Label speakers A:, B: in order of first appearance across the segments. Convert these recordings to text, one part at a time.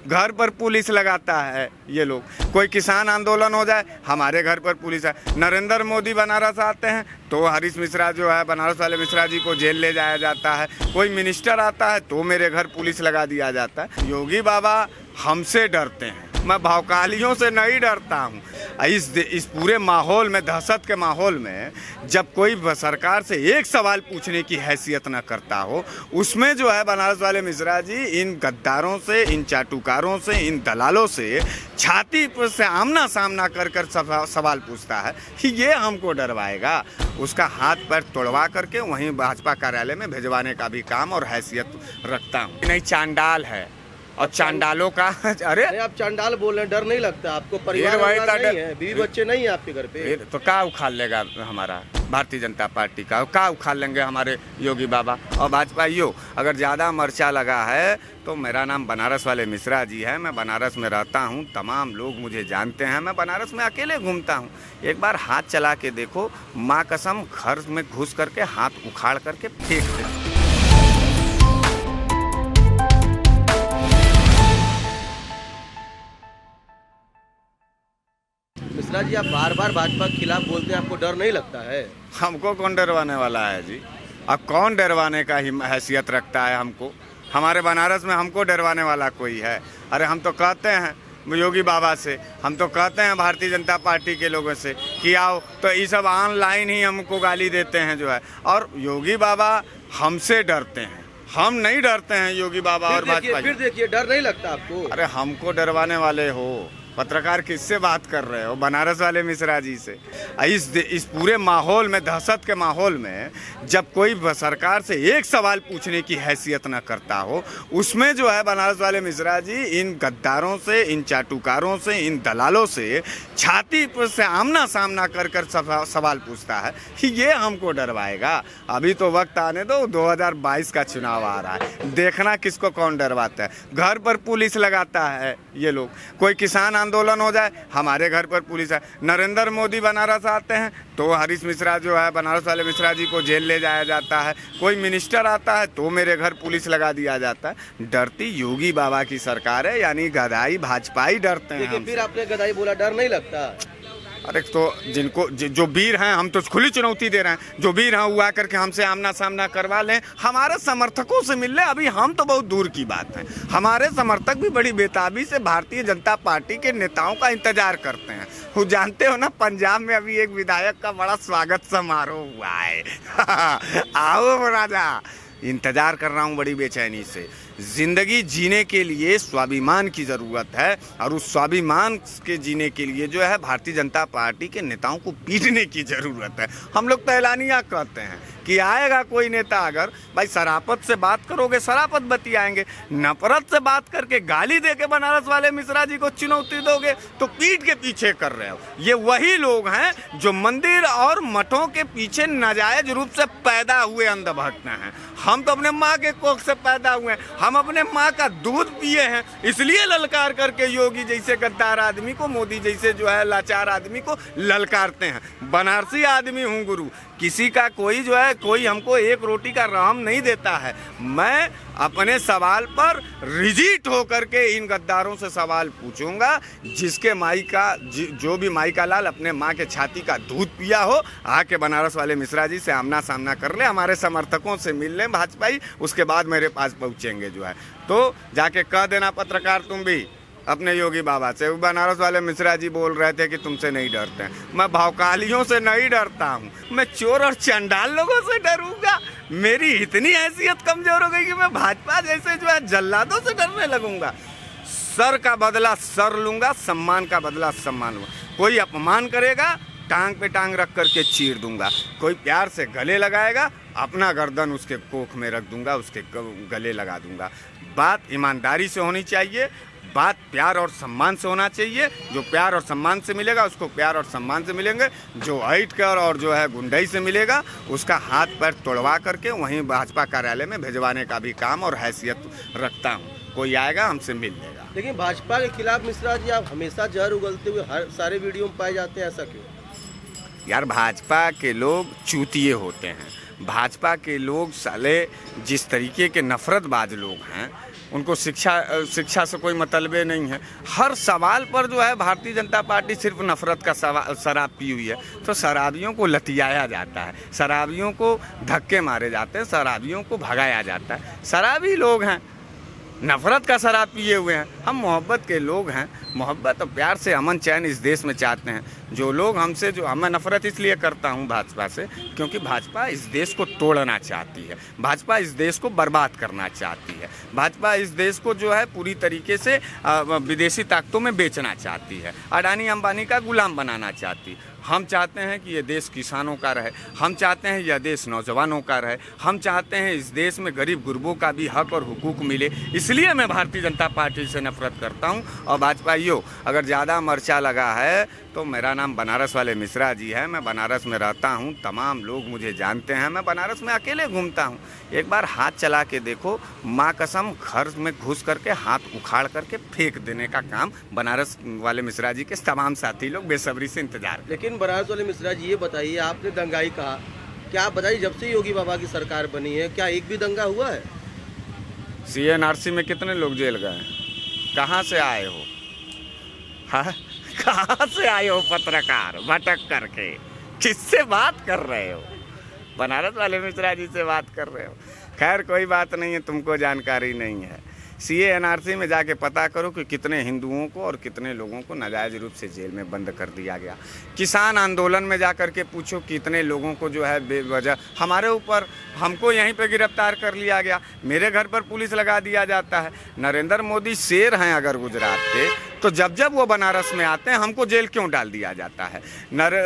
A: घर पर पुलिस लगाता है ये लोग। कोई किसान आंदोलन हो जाए, हमारे घर पर पुलिस है। नरेंद्र मोदी बनारस आते हैं तो हरीश मिश्रा जो है, बनारस वाले मिश्रा जी को जेल ले जाया जाता है। कोई मिनिस्टर आता है तो मेरे घर पुलिस लगा दिया जाता है। योगी बाबा हमसे डरते हैं, मैं भौकालियों से नहीं डरता हूँ। इस पूरे माहौल में, दहशत के माहौल में, जब कोई सरकार से एक सवाल पूछने की हैसियत न करता हो, उसमें जो है बनारस वाले मिश्रा जी इन गद्दारों से, इन चाटुकारों से, इन दलालों से छाती पर से आमना सामना कर कर सवाल पूछता है कि ये हमको डरवाएगा। उसका हाथ पैर तोड़वा करके वहीं भाजपा कार्यालय में भिजवाने का भी काम और हैसियत रखता हूँ। नहीं, चांडाल है और चांडालों का अरे
B: आप चांडाल बोल रहे हैं, डर नहीं लगता आपको? परिवार नहीं है, बीवी बच्चे नहीं है आपके घर पे?
A: तो क्या उखाड़ लेगा हमारा भारतीय जनता पार्टी का? क्या उखाड़ लेंगे हमारे योगी बाबा और भाजपाइयों? अगर ज़्यादा मर्चा लगा है तो मेरा नाम बनारस वाले मिश्रा जी है। मैं बनारस में रहता हूँ, तमाम लोग मुझे जानते हैं। मैं बनारस में अकेले घूमता हूँ। एक बार हाथ चला के देखो, माँ कसम घर में घुस करके हाथ उखाड़ करके फेंक दे।
B: मिश्रा जी, आप बार बार भाजपा के खिलाफ बोलते हैं, आपको डर नहीं लगता है?
A: हमको कौन डरवाने वाला है जी? अब कौन डरवाने का हैसियत रखता है हमको? हमारे बनारस में हमको डरवाने वाला कोई है? अरे हम तो कहते हैं योगी बाबा से, हम तो कहते हैं भारतीय जनता पार्टी के लोगों से कि आओ, तो ये सब ऑनलाइन ही हमको गाली देते हैं जो है। और योगी बाबा हमसे डरते हैं, हम नहीं डरते हैं योगी बाबा और भाजपा।
B: फिर देखिए, डर नहीं लगता आपको?
A: अरे हमको डरवाने वाले हो? पत्रकार किससे बात कर रहे हो? बनारस वाले मिश्रा जी से। इस पूरे माहौल में, दहशत के माहौल में, जब कोई सरकार से एक सवाल पूछने की हैसियत न करता हो, उसमें जो है बनारस वाले मिश्रा जी इन गद्दारों से, इन चाटुकारों से, इन दलालों से छाती पर से आमना सामना कर कर सवाल पूछता है कि ये हमको डरवाएगा। अभी तो वक्त आने दो, 2022 का चुनाव आ रहा है, देखना किसको कौन डरवाता है। घर पर पुलिस लगाता है ये लोग। कोई किसान आंदोलन हो जाए, हमारे घर पर पुलिस है। नरेंद्र मोदी बनारस आते हैं तो हरीश मिश्रा जो है, बनारस वाले मिश्रा जी को जेल ले जाया जाता है। कोई मिनिस्टर आता है तो मेरे घर पुलिस लगा दिया जाता है। डरती योगी बाबा की सरकार है, यानी गदाई भाजपा ही डरते हैं।
B: फिर आपने गदाई बोला, डर नहीं लगता?
A: अरे तो जिनको जो वीर हैं, हम तो खुली चुनौती दे रहे हैं, जो वीर हैं वो आकर के हमसे आमना सामना करवा लें, हमारे समर्थकों से मिल लें। अभी हम तो बहुत दूर की बात है, हमारे समर्थक भी बड़ी बेताबी से भारतीय जनता पार्टी के नेताओं का इंतजार करते हैं। वो जानते हो ना, पंजाब में अभी एक विधायक का बड़ा स्वागत समारोह हुआ है। आओ राजा, इंतजार कर रहा हूँ बड़ी बेचैनी से। जिंदगी जीने के लिए स्वाभिमान की ज़रूरत है, और उस स्वाभिमान के जीने के लिए जो है भारतीय जनता पार्टी के नेताओं को पीटने की ज़रूरत है। हम लोग तो ऐलानिया कहते हैं कि आएगा कोई नेता, अगर भाई शराफत से बात करोगे शराफत बतियाएंगे, नफरत से बात करके गाली दे के बनारस वाले मिश्रा जी को चुनौती दोगे तो पीठ के पीछे कर रहे हो। ये वही लोग हैं जो मंदिर और मठों के पीछे नाजायज रूप से पैदा हुए अंधभक्त हैं। हम तो अपने माँ के कोख से पैदा हुए हैं, हम अपने माँ का दूध पिए हैं, इसलिए ललकार करके योगी जैसे गद्दार आदमी को, मोदी जैसे जो है लाचार आदमी को ललकारते हैं। बनारसी आदमी हूँ गुरु, किसी का कोई जो है, कोई हमको एक रोटी का रहम नहीं देता है। मैं अपने सवाल पर रिजिट होकर के इन गद्दारों से सवाल पूछूंगा। जिसके माई का जो भी माई का लाल अपने माँ के छाती का दूध पिया हो, आके बनारस वाले मिश्रा जी से आमना सामना कर ले, हमारे समर्थकों से मिल लें भाजपाई, उसके बाद मेरे पास पहुँचेंगे जो है। तो जाके कह देना पत्रकार तुम भी अपने योगी बाबा से। बनारस वाले मिश्रा जी बोल रहे थे कि तुमसे नहीं डरते हैं। मैं भौकालियों से नहीं डरता हूँ, मैं चोर और चंडाल लोगों से डरूंगा? मेरी इतनी हैसियत कमजोर हो गई कि मैं भाजपा जैसे जो है जल्लादों से डरने लगूंगा। सर का बदला सर लूंगा, सम्मान का बदला सम्मान लूंगा। कोई अपमान करेगा, टांग पे टांग रख करके चीर दूंगा। कोई प्यार से गले लगाएगा, अपना गर्दन उसके कोख में रख दूंगा, उसके गले लगा दूंगा। बात ईमानदारी से होनी चाहिए, बात प्यार और सम्मान से होना चाहिए। जो प्यार और सम्मान से मिलेगा उसको प्यार और सम्मान से मिलेंगे, जो ऐठ कर और जो है गुंडई से मिलेगा उसका हाथ पैर तोड़वा करके वहीं भाजपा कार्यालय में भिजवाने का भी काम और हैसियत रखता हूँ। कोई आएगा हमसे मिल लेगा।
B: लेकिन भाजपा के खिलाफ मिश्रा जी आप हमेशा जहर उगलते हुए हर सारे वीडियो में पाए जाते हैं, ऐसा क्यों?
A: यार भाजपा के लोग चूतिए होते हैं, भाजपा के लोग साले जिस तरीके के नफरतबाज लोग हैं, उनको शिक्षा से कोई मतलबे नहीं है। हर सवाल पर जो है भारतीय जनता पार्टी सिर्फ नफरत का शराब पी हुई है। तो शराबियों को लतियाया जाता है, शराबियों को धक्के मारे जाते हैं, शराबियों को भगाया जाता है। शराबी लोग हैं, नफरत का शराब पिए हुए हैं। हम मोहब्बत के लोग हैं, मोहब्बत और प्यार से अमन चैन इस देश में चाहते हैं। जो लोग हमसे मैं नफरत इसलिए करता हूं भाजपा से, क्योंकि भाजपा इस देश को तोड़ना चाहती है, भाजपा इस देश को बर्बाद करना चाहती है, भाजपा इस देश को जो है पूरी तरीके से विदेशी ताकतों में बेचना चाहती है, अडानी अंबानी का गुलाम बनाना चाहती है। हम चाहते हैं कि ये देश किसानों का रहे, हम चाहते हैं यह देश नौजवानों का रहे, हम चाहते हैं इस देश में गरीब गुरबों का भी हक और हुकूक मिले। इसलिए मैं भारतीय जनता पार्टी से नफरत करता हूं। और भाजपाइयों, अगर ज़्यादा मर्चा लगा है तो मेरा नाम बनारस वाले मिश्रा जी है, मैं बनारस में रहता हूं, तमाम लोग मुझे जानते हैं, मैं बनारस में अकेले घूमता हूं। एक बार हाथ चला के देखो, माँ कसम घर में घुस करके हाथ उखाड़ करके फेंक देने का काम बनारस वाले मिश्रा जी के तमाम साथी लोग बेसब्री से इंतजार।
B: लेकिन बनारस वाले मिश्रा जी, ये बताइए, आपने दंगाई कहा, क्या आप बताइए जब से योगी बाबा की सरकार बनी है क्या एक भी दंगा हुआ है?
A: CNRC में कितने लोग जेल गए? कहाँ से आए हो? हाँ, कहाँ से आए हो पत्रकार भटक करके? किससे बात कर रहे हो? बनारस वाले मिश्रा जी से बात कर रहे हो। खैर कोई बात नहीं है, तुमको जानकारी नहीं है। CNRC में जाके पता करो कि कितने हिंदुओं को और कितने लोगों को नाजायज़ रूप से जेल में बंद कर दिया गया। किसान आंदोलन में जा कर के पूछो कितने लोगों को जो है बेवजह हमारे ऊपर, हमको यहीं पे गिरफ्तार कर लिया गया, मेरे घर पर पुलिस लगा दिया जाता है। नरेंद्र मोदी शेर हैं अगर गुजरात के, तो जब वो बनारस में आते हैं हमको जेल क्यों डाल दिया जाता है?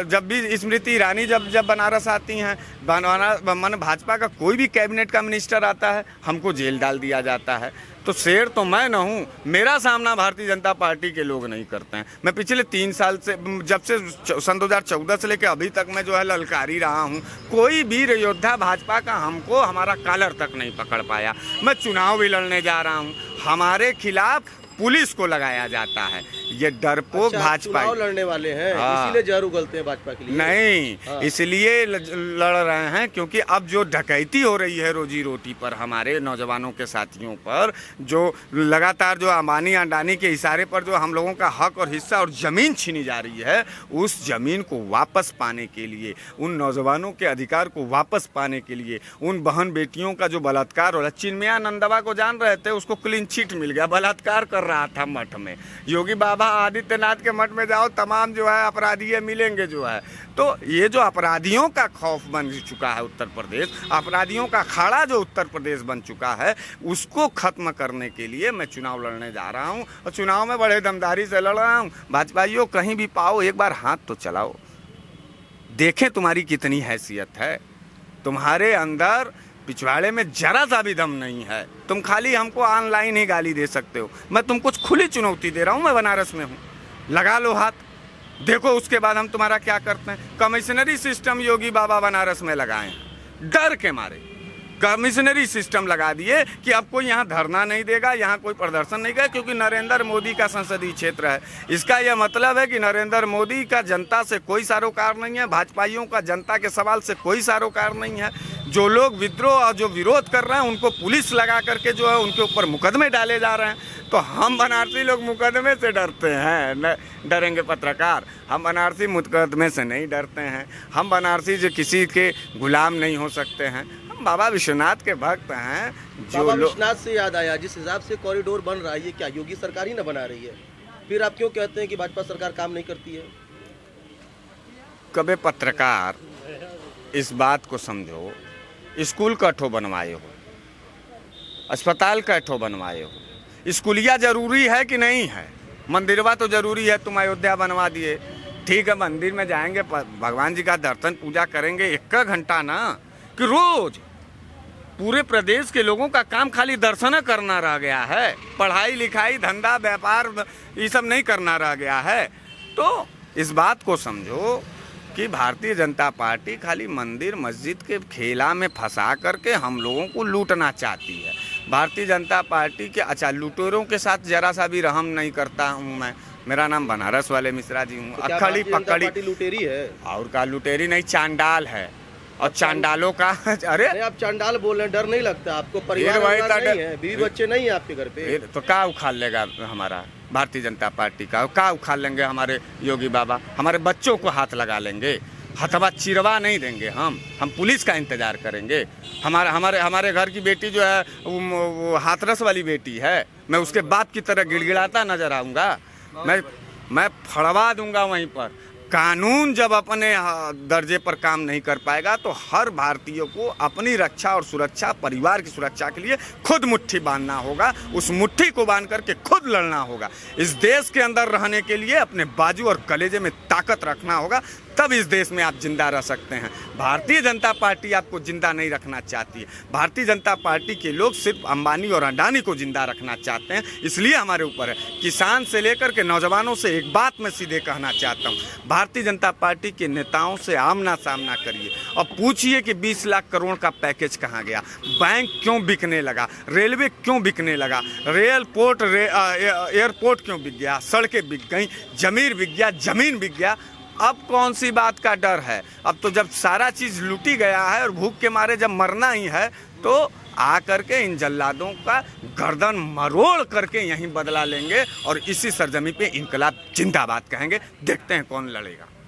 A: जब भी स्मृति ईरानी जब बनारस आती हैं, भाजपा का कोई भी कैबिनेट का मिनिस्टर आता है, हमको जेल डाल दिया जाता है। तो शेर तो मैं न हूँ, मेरा सामना भारतीय जनता पार्टी के लोग नहीं करते हैं। मैं पिछले 3 साल से, जब से सन 2014 से लेकर अभी तक मैं जो है ललकारी रहा हूँ, कोई वीर योद्धा भाजपा का हमको हमारा कॉलर तक नहीं पकड़ पाया। मैं चुनाव भी लड़ने जा रहा हूँ, हमारे खिलाफ पुलिस को लगाया जाता है। ये डरपोक भाजपा
B: चुनाव लड़ने वाले हैं, इसीलिए जहर उगलते हैं भाजपा के लिए?
A: नहीं, इसलिए लड़ रहे हैं क्योंकि अब जो डकैती हो रही है रोजी रोटी पर, हमारे नौजवानों के साथियों पर, जो लगातार जो अंबानी अडानी के इशारे पर जो हम लोगों का हक और हिस्सा और ज़मीन छीनी जा रही है, उस ज़मीन को वापस पाने के लिए, उन नौजवानों के अधिकार को वापस पाने के लिए, उन बहन बेटियों का जो बलात्कार हो रहा, चिन्मयानंदवा को जान रहे थे, उसको क्लीन चिट मिल गया, बलात्कार कर रहा था मठ में। योगी बाबा आदित्यनाथ के मठ में जाओ, तमाम जो है अपराधी मिलेंगे जो है। तो ये जो अपराधियों का खौफ बन चुका है उत्तर प्रदेश, अपराधियों का अखाड़ा जो उत्तर प्रदेश बन चुका है, उसको खत्म करने के लिए मैं चुनाव लड़ने जा रहा हूँ और चुनाव में बड़े दमदारी से लड़ रहा हूँ। भाजपाइयों, कहीं भी पाओ एक बार हाथ तो चलाओ, देखें तुम्हारी कितनी हैसियत है। तुम्हारे अंदर पिछवाड़े में जरा सा भी दम नहीं है, तुम खाली हमको ऑनलाइन ही गाली दे सकते हो। मैं तुमको खुली चुनौती दे रहा हूँ, मैं बनारस में हूँ, लगा लो हाथ, देखो उसके बाद हम तुम्हारा क्या करते हैं। कमिश्नरी सिस्टम योगी बाबा बनारस में लगाए हैं, डर के मारे कमिश्नरी सिस्टम लगा दिए कि अब कोई यहाँ धरना नहीं देगा, यहाँ कोई प्रदर्शन नहीं करेगा, क्योंकि नरेंद्र मोदी का संसदीय क्षेत्र है। इसका यह मतलब है कि नरेंद्र मोदी का जनता से कोई सरोकार नहीं है, भाजपाइयों का जनता के सवाल से कोई सरोकार नहीं है। जो लोग विद्रोह और जो विरोध कर रहे हैं उनको पुलिस लगा करके जो है उनके ऊपर मुकदमे डाले जा रहे हैं। तो हम बनारसी लोग मुकदमे से डरते हैं? न डरेंगे पत्रकार, हम बनारसी मुकदमे से नहीं डरते हैं। हम बनारसी जो किसी के गुलाम नहीं हो सकते हैं, हम बाबा विश्वनाथ के भक्त हैं।
B: बाबा विश्वनाथ से याद आया, जिस हिसाब से कॉरिडोर बन रहा है, ये क्या योगी सरकार ही ना बना रही है? फिर आप क्यों कहते हैं कि भाजपा सरकार काम नहीं करती है?
A: कबे पत्रकार इस बात को समझो, स्कूल का ठो बनवाए हो, अस्पताल का ठो बनवाए हो, स्कूलिया जरूरी है कि नहीं है? मंदिरवा तो जरूरी है, तुम अयोध्या बनवा दिए, ठीक है, मंदिर में जाएंगे, भगवान जी का दर्शन पूजा करेंगे 1 घंटा ना, कि रोज पूरे प्रदेश के लोगों का काम खाली दर्शन करना रह गया है, पढ़ाई लिखाई धंधा व्यापार ये सब नहीं करना रह गया है। तो इस बात को समझो कि भारतीय जनता पार्टी खाली मंदिर मस्जिद के खेला में फंसा करके हम लोगों को लूटना चाहती है। भारतीय जनता पार्टी के, अच्छा, लुटेरों के साथ जरा सा भी रहम नहीं करता हूँ मैं। मेरा नाम बनारस वाले मिश्रा जी हूँ।
B: तो अखड़ी पकड़ी लुटेरी है?
A: और का लुटेरी नहीं, चांडाल है, और चांडालों का अरे
B: नहीं, आप चांडाल बोल रहे हैं, डर नहीं लगता आपको? परिवार
A: फिर वही
B: वगैरह
A: तो
B: नहीं है, बीवी बच्चे नहीं है आपके घर पे?
A: फिर तो का उखाड़ लेगा हमारा भारतीय जनता पार्टी का उखाड़ लेंगे हमारे योगी बाबा? हमारे बच्चों को हाथ लगा लेंगे, हथवा चिरवा नहीं देंगे। हम पुलिस का इंतजार करेंगे? हमारे घर की बेटी जो है वो हाथरस वाली बेटी है, मैं उसके बाप की तरह गिड़गिड़ाता नजर आऊँगा? मैं फड़वा दूंगा वहीं पर। कानून जब अपने दर्जे पर काम नहीं कर पाएगा तो हर भारतीय को अपनी रक्षा और सुरक्षा, परिवार की सुरक्षा के लिए खुद मुट्ठी बांधना होगा। उस मुट्ठी को बांध करके खुद लड़ना होगा। इस देश के अंदर रहने के लिए अपने बाजू और कलेजे में ताकत रखना होगा, तब इस देश में आप जिंदा रह सकते हैं। भारतीय जनता पार्टी आपको जिंदा नहीं रखना चाहती है। भारतीय जनता पार्टी के लोग सिर्फ अंबानी और अडानी को जिंदा रखना चाहते हैं। इसलिए हमारे ऊपर है। किसान से लेकर के नौजवानों से एक बात मैं सीधे कहना चाहता हूँ, भारतीय जनता पार्टी के नेताओं से आमना सामना करिए और पूछिए कि 20 लाख करोड़ का पैकेज कहाँ गया, बैंक क्यों बिकने लगा, रेलवे क्यों बिकने लगा, एयरपोर्ट क्यों बिक गया, सड़कें बिक गई, जमीन बिक गया, जमीन बिक गया। अब कौन सी बात का डर है? अब तो जब सारा चीज़ लूटी गया है और भूख के मारे जब मरना ही है तो आ करके इन जल्लादों का गर्दन मरोड़ करके यहीं बदला लेंगे और इसी सरजमी पे इनकलाब जिंदाबाद कहेंगे। देखते हैं कौन लड़ेगा।